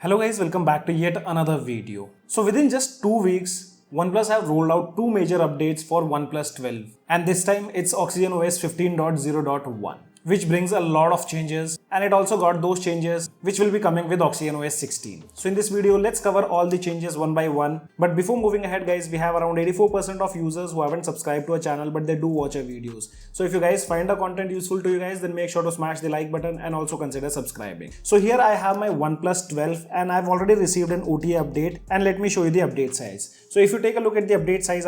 Hello guys, welcome back to yet another video. So within just 2 weeks, OnePlus have rolled out two major updates for OnePlus 12, and this time it's OxygenOS 15.0.1, which brings a lot of changes, and it also got those changes which will be coming with OxygenOS 16. So in this video, let's cover all the changes one by one. But before moving ahead guys, we have around 84% of users who haven't subscribed to our channel, but they do watch our videos. So if you guys find the content useful to you guys, then make sure to smash the like button and also consider subscribing. So here I have my OnePlus 12 and I've already received an OTA update, and let me show you the update size. So if you take a look at the update size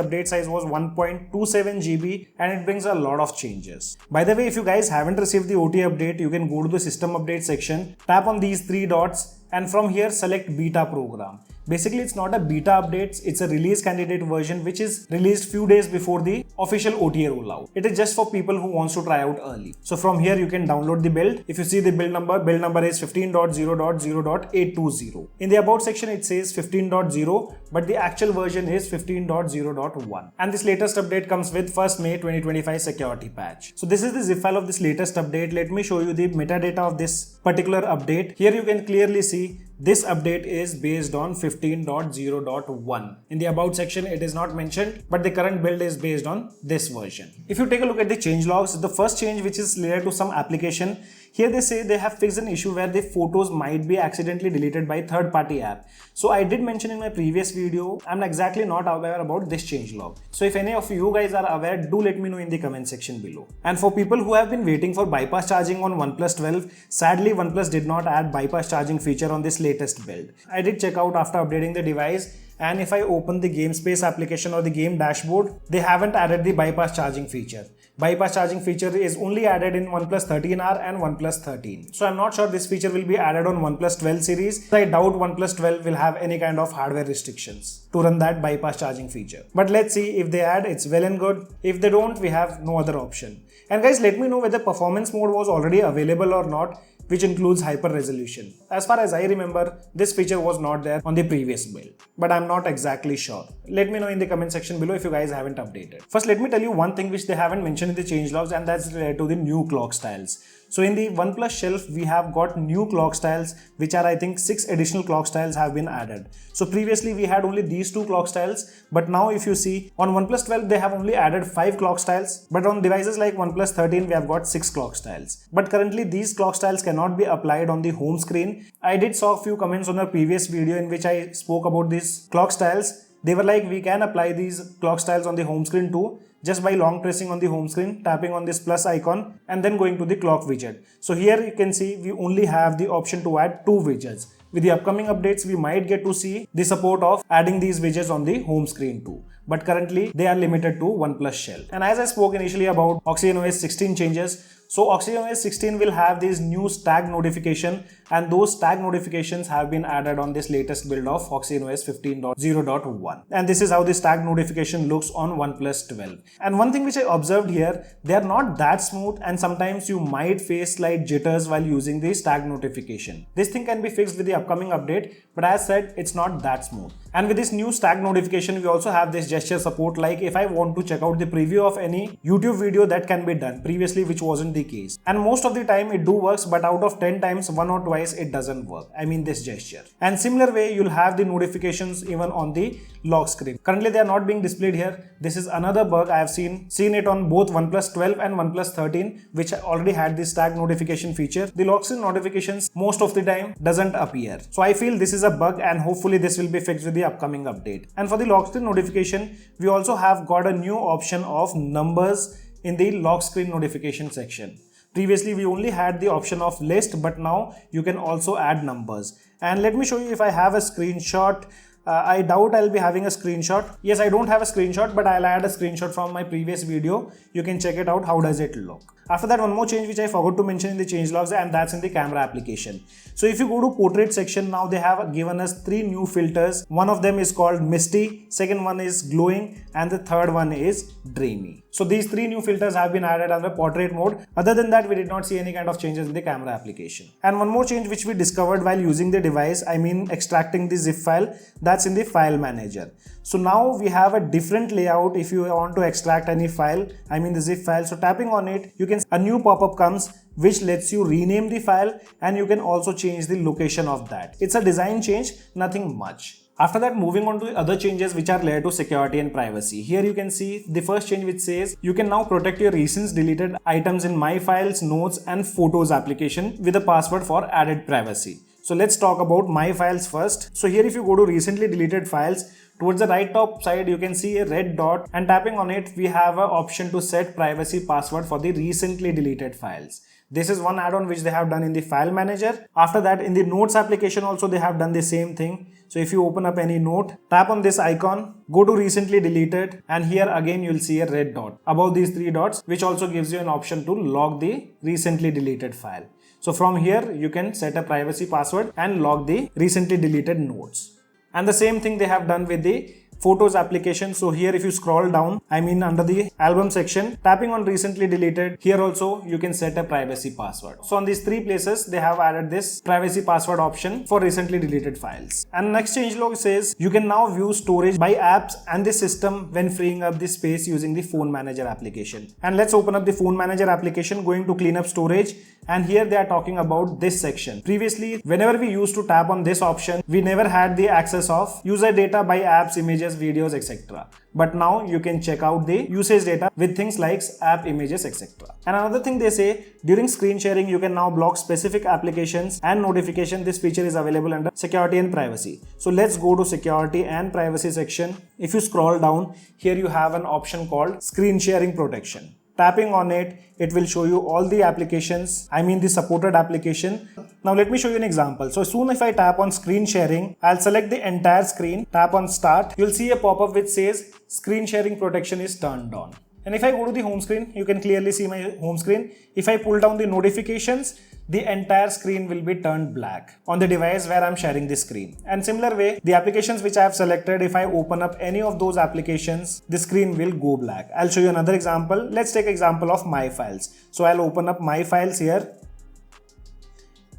was 1.27 GB and it brings a lot of changes. By the way, if you guys haven't received the OTA update, you can go to the system update section, tap on these three dots, and from here select beta program. Basically, it's not a beta update, it's a release candidate version which is released few days before the official OTA rollout. It is just for people who wants to try out early. So from here you can download the build. If you see the build number is 15.0.0.820. In the about section it says 15.0, but the actual version is 15.0.1. And this latest update comes with 1st May 2025 security patch. So this is the zip file of this latest update. Let me show you the metadata of this particular update. Here you can clearly see this update is based on 15.0.1. In the about section it is not mentioned, but the current build is based on this version. If you take a look at the change logs, the first change which is related to some application, here they say they have fixed an issue where the photos might be accidentally deleted by third-party app. So I did mention in my previous video, I'm exactly not aware about this change log. So if any of you guys are aware, do let me know in the comment section below. And for people who have been waiting for bypass charging on OnePlus 12, sadly OnePlus did not add bypass charging feature on this latest build. I did check out after updating the device, and if I open the game space application or the game dashboard, they haven't added the bypass charging feature. Bypass charging feature is only added in OnePlus 13R and OnePlus 13. So I'm not sure this feature will be added on OnePlus 12 series. I doubt OnePlus 12 will have any kind of hardware restrictions to run that bypass charging feature. But let's see, if they add, it's well and good. If they don't, we have no other option. And guys, let me know whether performance mode was already available or not, which includes hyper resolution. As far as I remember, this feature was not there on the previous build, but I'm not exactly sure. Let me know in the comment section below if you guys haven't updated. First, let me tell you one thing which they haven't mentioned in the changelogs, and that's related to the new clock styles. So in the OnePlus shelf, we have got new clock styles, which are I think 6 additional clock styles have been added. So previously we had only these 2 clock styles, but now if you see on OnePlus 12, they have only added 5 clock styles, but on devices like OnePlus 13, we have got 6 clock styles. But currently these clock styles cannot be applied on the home screen. I did saw a few comments on a previous video in which I spoke about these clock styles. They were like, we can apply these clock styles on the home screen too, just by long pressing on the home screen, tapping on this plus icon and then going to the clock widget. So here you can see we only have the option to add 2 widgets. With the upcoming updates, we might get to see the support of adding these widgets on the home screen too. But currently they are limited to OnePlus shell. And as I spoke initially about OxygenOS 16 changes, so OxygenOS 16 will have these new tag notification, and those tag notifications have been added on this latest build of OxygenOS 15.0.1. And this is how this tag notification looks on OnePlus 12. And one thing which I observed here, they are not that smooth, and sometimes you might face slight jitters while using this tag notification. This thing can be fixed with the upcoming update, but as said, it's not that smooth. And with this new tag notification, we also have this gesture support, like if I want to check out the preview of any YouTube video, that can be done previously, which wasn't the case. And most of the time it do works, but out of 10 times, 1 or twice it doesn't work. I mean this gesture. And similar way, you'll have the notifications even on the lock screen. Currently they are not being displayed here. This is another bug. I have seen it on both OnePlus 12 and OnePlus 13, which already had this tag notification feature. The lock screen notifications most of the time doesn't appear. So I feel this is a bug, and hopefully this will be fixed with the upcoming update. And for the lock screen notification, we also have got a new option of numbers in the lock screen notification section. Previously we only had the option of list, but now you can also add numbers. And let me show you if I have a screenshot. I doubt I'll be having a screenshot. Yes, I don't have a screenshot, but I'll add a screenshot from my previous video. You can check it out. How does it look? After that, one more change which I forgot to mention in the changelogs, and that's in the camera application. So if you go to portrait section, now they have given us 3 new filters. One of them is called Misty, second one is Glowing, and the third one is Dreamy. So these 3 new filters have been added under portrait mode. Other than that, we did not see any kind of changes in the camera application. And one more change which we discovered while using the device, I mean extracting the zip file, that's in the file manager. So now we have a different layout if you want to extract any file, I mean the zip file. So tapping on it, a new pop-up comes which lets you rename the file, and you can also change the location of that. It's a design change, nothing much. After that, moving on to the other changes which are related to security and privacy. Here you can see the first change which says you can now protect your recent deleted items in My Files, Notes and Photos application with a password for added privacy. So let's talk about My Files first. So here if you go to recently deleted files, towards the right top side you can see a red dot, and tapping on it we have an option to set privacy password for the recently deleted files. This is one add-on which they have done in the file manager. After that, in the notes application also they have done the same thing. So if you open up any note, tap on this icon, go to recently deleted, and here again you'll see a red dot above these three dots, which also gives you an option to log the recently deleted file. So from here you can set a privacy password and log the recently deleted notes. And the same thing they have done with the Photos application. So here if you scroll down, under the album section, tapping on recently deleted, here also you can set a privacy password. So on these three places they have added this privacy password option for recently deleted files. And next changelog says you can now view storage by apps and the system when freeing up the space using the phone manager application. And let's open up the phone manager application, going to clean up storage, and here they are talking about this section. Previously, whenever we used to tap on this option, we never had the access of user data by apps, images, videos, etc. But now you can check out the usage data with things like app images, etc. And another thing they say, during screen sharing you can now block specific applications and notification. This feature is available under security and privacy. So let's go to security and privacy section. If you scroll down, here you have an option called screen sharing protection. Tapping on it, it will show you all the applications, the supported application. Now let me show you an example. So soon if I tap on screen sharing, I'll select the entire screen, tap on start, you'll see a pop-up which says screen sharing protection is turned on. And if I go to the home screen, you can clearly see my home screen. If I pull down the notifications, the entire screen will be turned black on the device where I'm sharing the screen. And similar way, the applications which I have selected, if I open up any of those applications, the screen will go black. I'll show you another example. Let's take example of My Files. So I'll open up My Files here.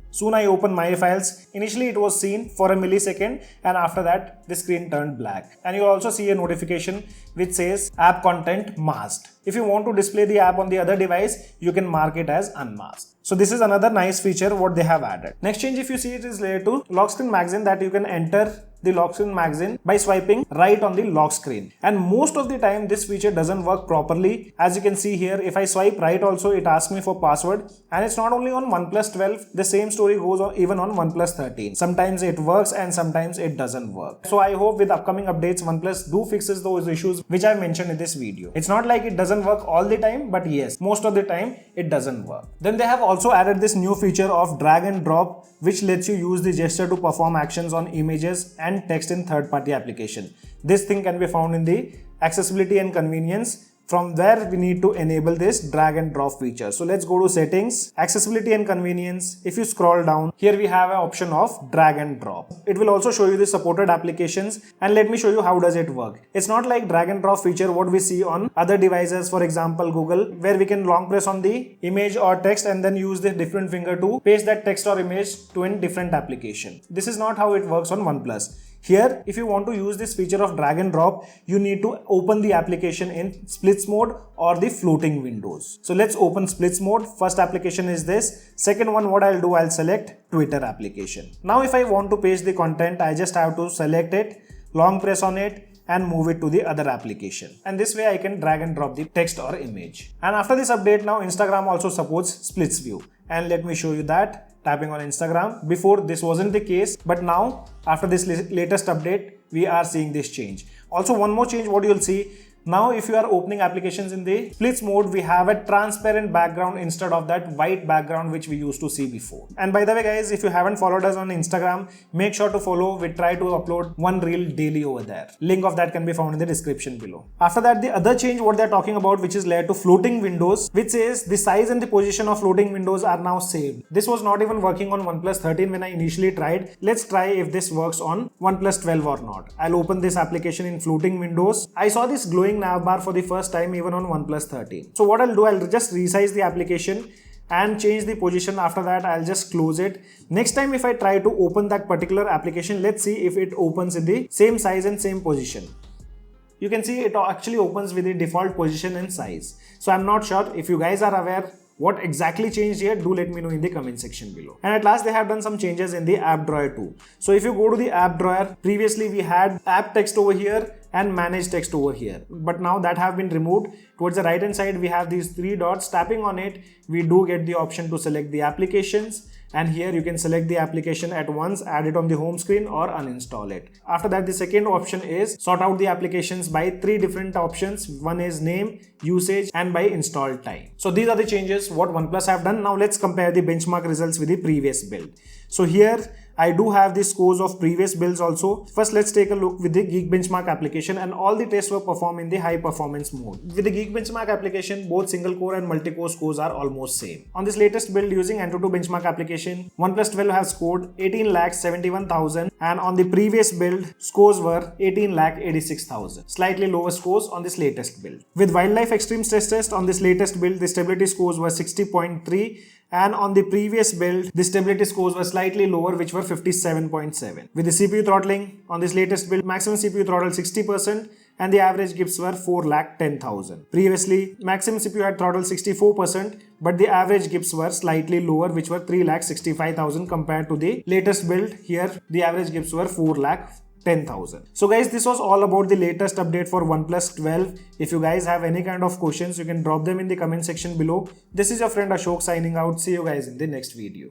Soon I open My Files. Initially it was seen for a millisecond, and after that the screen turned black. And you also see a notification which says app content masked. If you want to display the app on the other device, you can mark it as unmasked. So this is another nice feature what they have added. Next change, if you see, it is related to lock screen magazine, that you can enter the lock screen magazine by swiping right on the lock screen. And most of the time this feature doesn't work properly. As you can see here, if I swipe right also, it asks me for password. And it's not only on OnePlus 12, the same story goes on even on OnePlus 13. Sometimes it works and sometimes it doesn't work. So I hope with upcoming updates, OnePlus do fixes those issues which I've mentioned in this video. It's not like it doesn't work all the time, but yes, most of the time it doesn't work. Then they have also added this new feature of drag and drop, which lets you use the gesture to perform actions on images and text in third-party application. This thing can be found in the accessibility and convenience, from where we need to enable this drag and drop feature. So let's go to settings, accessibility and convenience. If you scroll down, here we have an option of drag and drop. It will also show you the supported applications, and let me show you how does it work. It's not like drag and drop feature what we see on other devices, for example Google, where we can long press on the image or text and then use the different finger to paste that text or image to a different application. This is not how it works on OnePlus. Here, if you want to use this feature of drag and drop, you need to open the application in splits mode or the floating windows. So let's open splits mode. First application is this. Second one, what I'll do, I'll select Twitter application. Now if I want to paste the content, I just have to select it, long press on it and move it to the other application. And this way I can drag and drop the text or image. And after this update, now Instagram also supports splits view. And let me show you that. Tapping on Instagram. Before this wasn't the case, but now after this latest update, we are seeing this change. Also one more change what you'll see. Now if you are opening applications in the splits mode, we have a transparent background instead of that white background which we used to see before. And by the way guys, if you haven't followed us on Instagram, make sure to follow. We try to upload one reel daily over there. Link of that can be found in the description below. After that, the other change what they're talking about, which is related to floating windows, which says the size and the position of floating windows are now saved. This was not even working on OnePlus 13 when I initially tried. Let's try if this works on OnePlus 12 or not. I'll open this application in floating windows. I saw this glowing navbar for the first time even on OnePlus 13. So what I'll do, I'll just resize the application and change the position. After that, I'll just close it. Next time if I try to open that particular application, let's see if it opens in the same size and same position. You can see it actually opens with the default position and size. So I'm not sure if you guys are aware What exactly changed here? Do let me know in the comment section below. And at last, they have done some changes in the app drawer too. So if you go to the app drawer, previously we had app text over here and manage text over here, but now that have been removed. Towards the right hand side we have these three dots. Tapping on it, we do get the option to select the applications, and here you can select the application at once, add it on the home screen or uninstall it. After that, the second option is sort out the applications by three different options. One is name, usage and by install time. So these are the changes what OnePlus have done. Now let's compare the benchmark results with the previous build. So here I do have the scores of previous builds also. First, let's take a look with the Geekbenchmark application, and all the tests were performed in the high performance mode. With the Geekbenchmark application, both single core and multi-core scores are almost same. On this latest build using AnTuTu benchmark application, OnePlus 12 have scored 18,71,000, and on the previous build, scores were 18,86,000. Slightly lower scores on this latest build. With Wildlife Extreme stress test on this latest build, the stability scores were 60.3. And on the previous build, the stability scores were slightly lower, which were 57.7. With the CPU throttling, on this latest build, maximum CPU throttle 60% and the average GIPs were 4,10,000. Previously, maximum CPU had throttle 64%, but the average GIPs were slightly lower, which were 3,65,000 compared to the latest build. Here, the average GIPs were 4,10,000. So guys, this was all about the latest update for OnePlus 12. If you guys have any kind of questions, you can drop them in the comment section below. This is your friend Ashok signing out. See you guys in the next video.